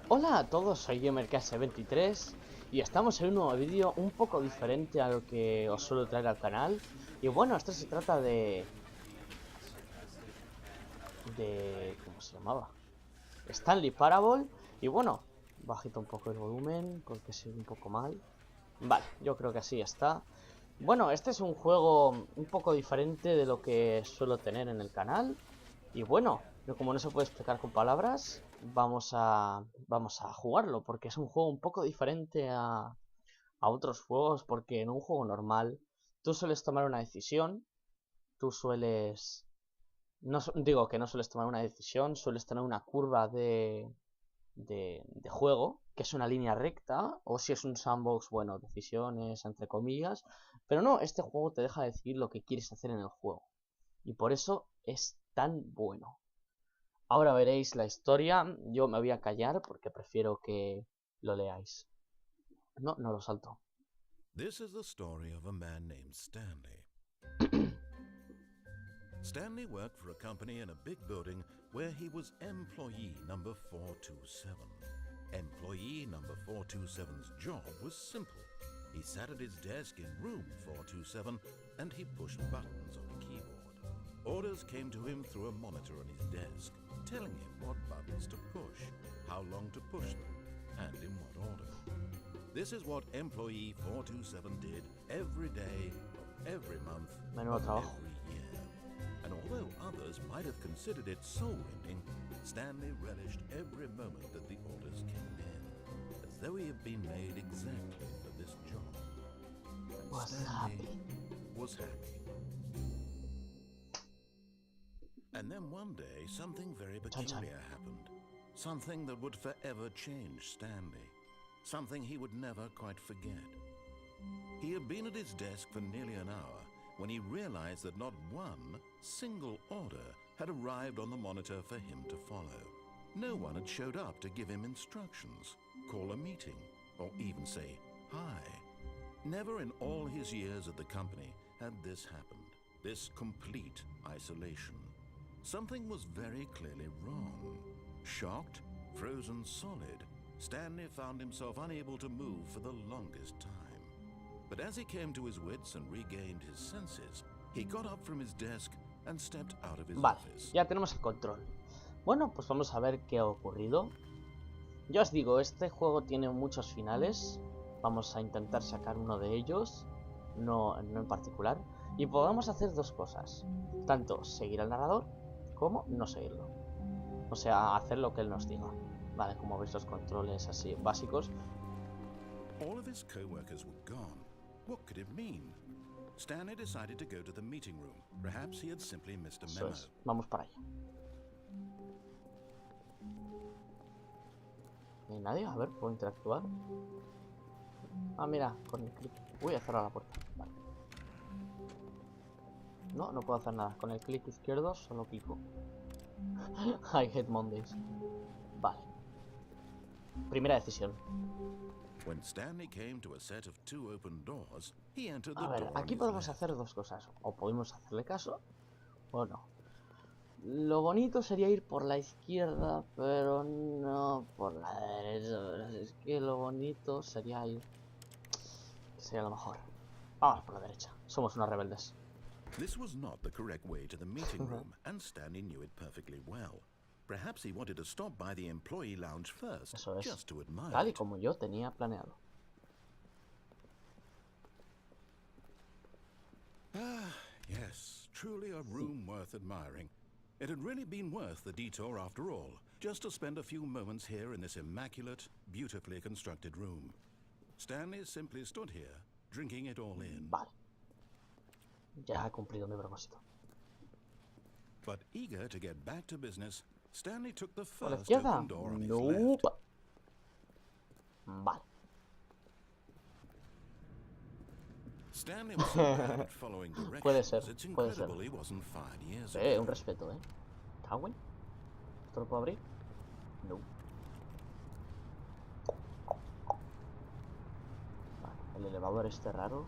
Hola a todos, soy llevame23 y estamos en un nuevo vídeo un poco diferente a lo que os suelo traer al canal. Y bueno, esto se trata ¿cómo se llamaba? Stanley Parable. Y bueno, bajito un poco el volumen porque se oye un poco mal. Vale, yo creo que así está. Bueno, este es un juego un poco diferente de lo que suelo tener en el canal. Y bueno, como no se puede explicar con palabras, vamos a jugarlo, porque es un juego un poco diferente a otros juegos, porque en un juego normal tú sueles tomar una decisión, tú sueles... No digo que no sueles tomar una decisión, sueles tener una curva de juego, que es una línea recta, o si es un sandbox, bueno, decisiones, entre comillas, pero no, este juego te deja decidir lo que quieres hacer en el juego, y por eso es tan bueno. Ahora veréis la historia. Yo me voy a callar porque prefiero que lo leáis. No, no lo salto. This is the story of a man named Stanley. Stanley worked for a company in a big building where he was employee number 427. Employee number 427's job was simple. He sat at his desk in room 427 and he pushed buttons on a keyboard. Orders came to him through a monitor on his desk, telling him what buttons to push, how long to push them, and in what order. This is what employee 427 did every day, every month, Menudo trabajo. every year. And although others might have considered it soul-ending, Stanley relished every moment that the orders came in, as though he had been made exactly for this job. And Was Stanley happy. was happy. And then one day, something very peculiar happened. Something that would forever change Stanley. Something he would never quite forget. He had been at his desk for nearly an hour when he realized that not one single order had arrived on the monitor for him to follow. No one had showed up to give him instructions, call a meeting, or even say hi. Never in all his years at the company had this happened, this complete isolation. Something was very clearly wrong. Shocked, frozen solid, Stanley found himself unable to move for the longest time. But as he came to his wits and regained his senses, he got up from his desk and stepped out of his office. Ya tenemos el control. Bueno, pues vamos a ver qué ha ocurrido. Ya os digo, este juego tiene muchos finales. Vamos a intentar sacar uno de ellos, no en particular. Y podemos hacer dos cosas. Tanto seguir al narrador, como no seguirlo. O sea, hacer lo que él nos diga. Vale, como veis los controles así básicos. All of his co-workers were gone. What could it mean? Stanley decided to go to the meeting room. Perhaps he had simply missed a memo. Eso es. Vamos para allá. ¿No hay nadie? A ver, ¿puedo interactuar? Ah, mira, con el clic. Uy, a cerrar la puerta. Vale. No, no puedo hacer nada. Con el clic izquierdo solo pico. I hate Mondays. Vale. Primera decisión. When Stanley came to a set of two open doors, he entered the A ver, door on aquí his podemos left. hacer dos cosas. O podemos hacerle caso, o no. Lo bonito sería ir por la izquierda, pero no por la derecha. Es que lo bonito sería ir... Sería lo mejor. Vamos por la derecha. Somos unos rebeldes. This was not the correct way to the meeting room, and Stanley knew it perfectly well. Perhaps he wanted to stop by the employee lounge first, Eso es. just to admire Tal y it. como yo tenía planeado. Ah, yes, truly a room worth admiring. It had really been worth the detour after all, just to spend a few moments here in this immaculate, beautifully constructed room. Stanley simply stood here, drinking it all in. Vale. Ya he cumplido mi propósito. But eager to get back to business, Stanley took the ¿Por la first izquierda? open door on his Nope. left. Vale. Stanley was so bad at following Puede ser, directions, it's puede ser. incredible he wasn't fired years ago. Un respeto, ¿Cagüen? ¿Esto lo puedo abrir? No. Vale, el elevador este raro.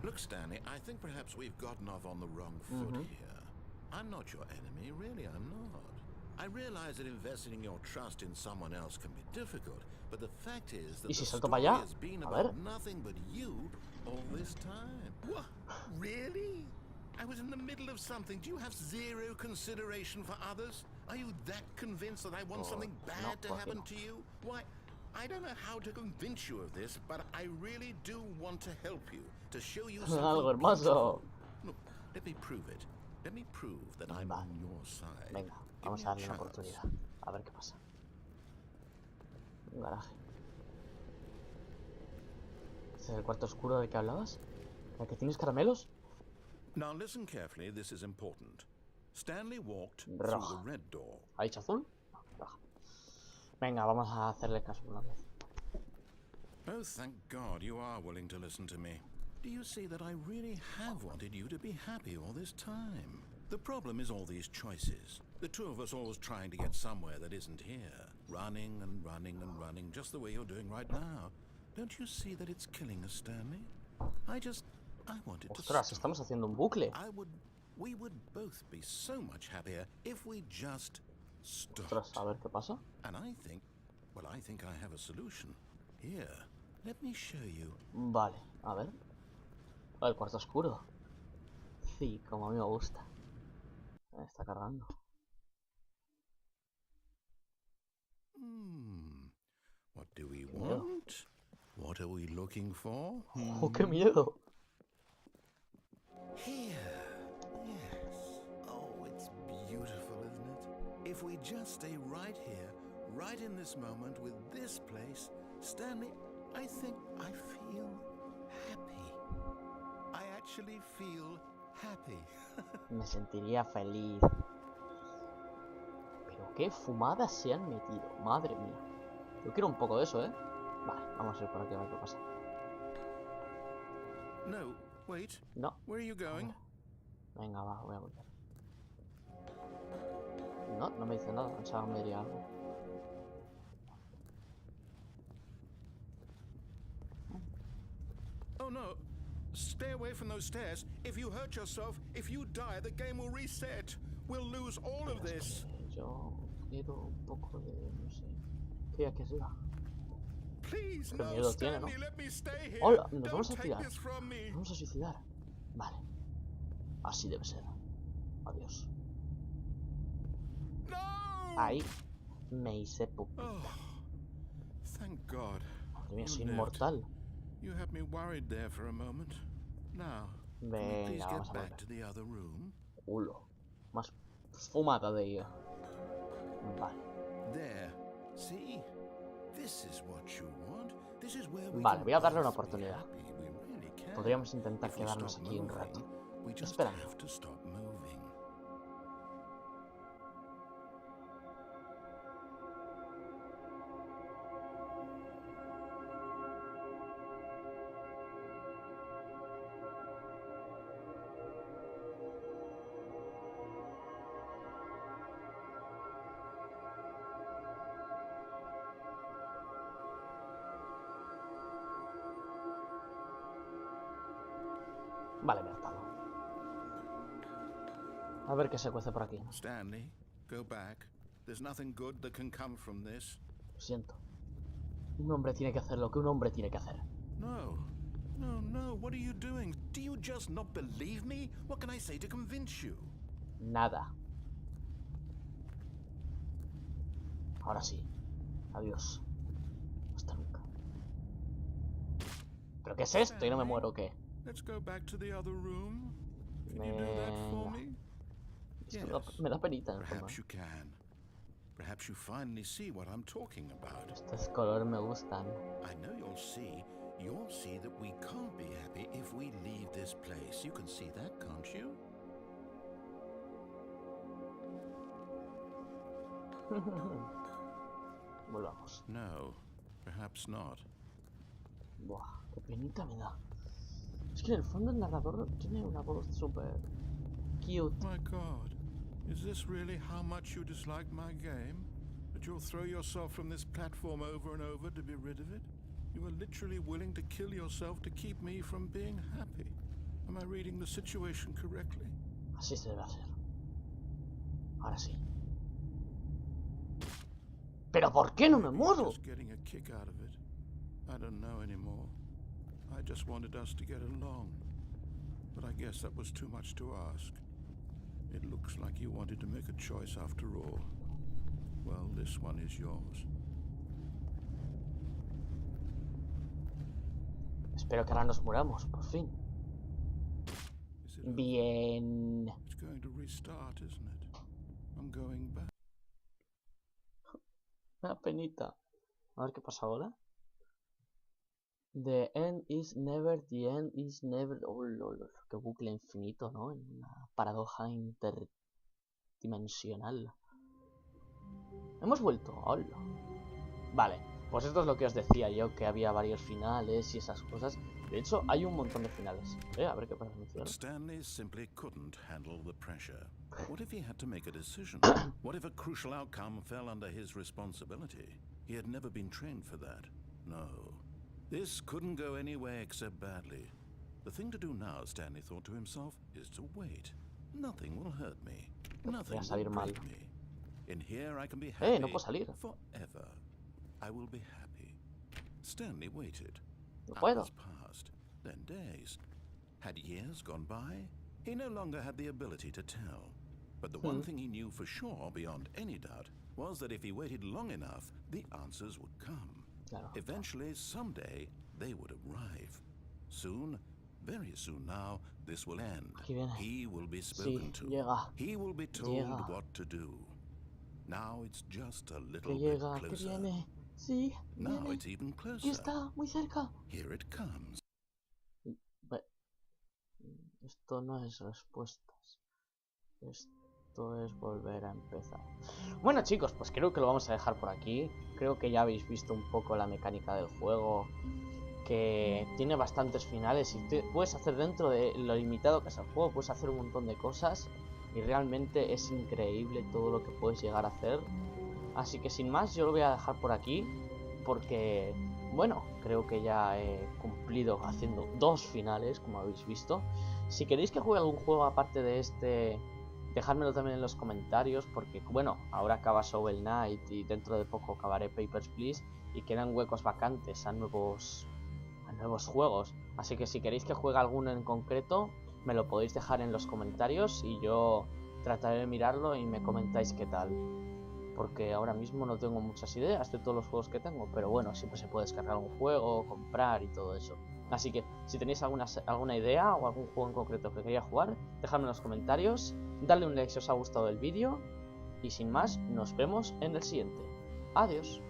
Look, Stanley, I think perhaps we've gotten off on the wrong foot here. I'm not your enemy, really, I'm not. I realize that investing your trust in someone else can be difficult, but the fact is that ¿Y si the salto para story allá? has been A ver. about nothing but you all this time. What? Really? I was in the middle of something. Do you have zero consideration for others? Are you that convinced that I want something bad to happen to you? Why, I don't know how to convince you of this, but I really do want to help you, to show you something Algo hermoso. beautiful. Look, let me prove it. Let me prove that I'm on your side. Venga, vamos a darle una oportunidad. A ver qué pasa. Un garaje. ¿Este es el cuarto oscuro del que hablabas? ¿El que tienes caramelos? Now listen carefully, this is important. Stanley walked through the red door. ¿Ha dicho azul? No, roja. Venga, vamos a hacerle caso una vez. Oh, thank God you are willing to listen to me. Do you see that I really have wanted you to be happy all this time? The problem is all these choices. The two of us always trying to get somewhere that isn't here. Running and running and running, just the way you're doing right now. Don't you see that it's killing us, Stanley? I wanted to Ostras, stop. estamos haciendo un bucle. We would both be so much happier if we just stopped. Ostras, a ver qué pasa. And I think I have a solution. Here, let me show you. Vale, a ver. El cuarto oscuro. Sí, como a mí me gusta. Está cargando. What do we want? What are we looking for? ¡Oh, qué miedo! Here. Yes. Oh, it's beautiful, isn't it? If we just stay right here, right in this moment with this place, Stanley, I think I feel happy. I actually feel happy. Me sentiría feliz. Pero qué fumadas se han metido. Madre mía. Yo quiero un poco de eso, ¿eh? Vale, vamos a ir por aquí a ver qué pasa. No, wait. No. Where are you going? Venga, va, voy a volver. No, no me dice nada. Pensaba que me diría algo. Oh no. Stay away from those stairs. If you hurt yourself, if you die, the game will reset. We'll lose all of this. Yo quiero un poco de... no sé. ¿Qué hay que hacer? Please, Qué no, miedo tiene, ¿no? Stanley, let me stay here. Hola, nos Don't vamos a take suicidar. this from me. Nos vamos a suicidar. Vale. Así debe ser. Adiós. No! Ahí me hice pupita. Oh, thank God. Madre mía, You soy lived. inmortal. You had me worried there for a moment. Now, can we please Venga, get vamos a back volver. to the other room? Culo. Más fumada de ella. Vale. There. See? This is what you want. This is where we Vale, can voy a darle una both be oportunidad. happy. We really can. Podríamos intentar If we quedarnos stop aquí un moving, rato. we just Esperando. have to stop moving. Vale, me he hartado. A ver qué se cuece por aquí. Stanley, go back. There's nothing good that can come from this. Lo siento. Un hombre tiene que hacer lo que un hombre tiene que hacer. No. No, no. What are you doing? Do you just not believe me? What can I say to convince you? Nada. Ahora sí. Adiós. Hasta nunca. ¿Pero qué es esto? ¿Y no me muero o qué? Let's go back to the other room. Can you do that for me? Esto me da penita en el fondo. Perhaps you can. Perhaps you finally see what I'm talking about. Estos colores me gustan. I know you'll see that we can't be happy if we leave this place. You can see that, can't you? Volvamos. No, perhaps not. Buah, qué penita me da. Es que en el fondo el narrador tiene una voz súper cute. My God, is this really how much you dislike my game? That you'll throw yourself from this platform over and over to be rid of it? You are literally willing to kill yourself to keep me from being happy. Am I reading the situation correctly? Así se debe hacer. Ahora sí. ¿Pero por qué no me muero? Just getting a kick out of it. I don't know anymore. I just wanted us to get along. But I guess that was too much to ask. It looks like you wanted to make a choice after all. Well, this one is yours. Espero que ahora nos muramos, por fin. Is it over? Bien. It's going to restart, isn't it? I'm going back. Una penita. A ver qué pasa ahora. The end is never, the end is never. Oh, lol, qué bucle infinito, ¿no? Una paradoja interdimensional. Hemos vuelto. Hola. Vale, pues esto es lo que os decía yo, que había varios finales y esas cosas. De hecho, hay un montón de finales. A ver qué pasa. But Stanley simply couldn't handle the pressure. What if he had to make a decision? What if a crucial outcome fell under his responsibility? He had never been trained for that. No. This couldn't go anywhere except badly. The thing to do now, Stanley thought to himself, is to wait. Nothing will hurt me. Nothing will break me. In here I can be happy no puedo salir. forever. I will be happy. Stanley waited. No puedo. Hours passed, then days. Had years gone by? He no longer had the ability to tell. But the one thing he knew for sure, beyond any doubt, was that if he waited long enough, the answers would come. Claro. Eventually, someday, they would arrive. Soon, very soon now, this will end. He will be spoken to. Llega. He will be told what to do. Now it's just a little bit closer. Viene. Sí, Now viene. it's even Aquí closer. está, muy cerca. Here it comes. Esto no es respuestas. Esto es volver a empezar. Bueno, chicos, pues creo que lo vamos a dejar por aquí. Creo que ya habéis visto un poco la mecánica del juego, que tiene bastantes finales y puedes hacer dentro de lo limitado que es el juego, puedes hacer un montón de cosas y realmente es increíble todo lo que puedes llegar a hacer. Así que sin más, yo lo voy a dejar por aquí porque, bueno, creo que ya he cumplido haciendo 2 finales, como habéis visto. Si queréis que juegue algún juego aparte de este, dejádmelo también en los comentarios, porque, bueno, ahora acaba Shovel Knight y dentro de poco acabaré Papers, Please y quedan huecos vacantes a nuevos juegos. Así que si queréis que juegue alguno en concreto, me lo podéis dejar en los comentarios y yo trataré de mirarlo y me comentáis qué tal. Porque ahora mismo no tengo muchas ideas de todos los juegos que tengo, pero bueno, siempre se puede descargar un juego, comprar y todo eso. Así que si tenéis alguna idea o algún juego en concreto que quería jugar, dejadme en los comentarios, dadle un like si os ha gustado el vídeo y sin más, nos vemos en el siguiente. Adiós.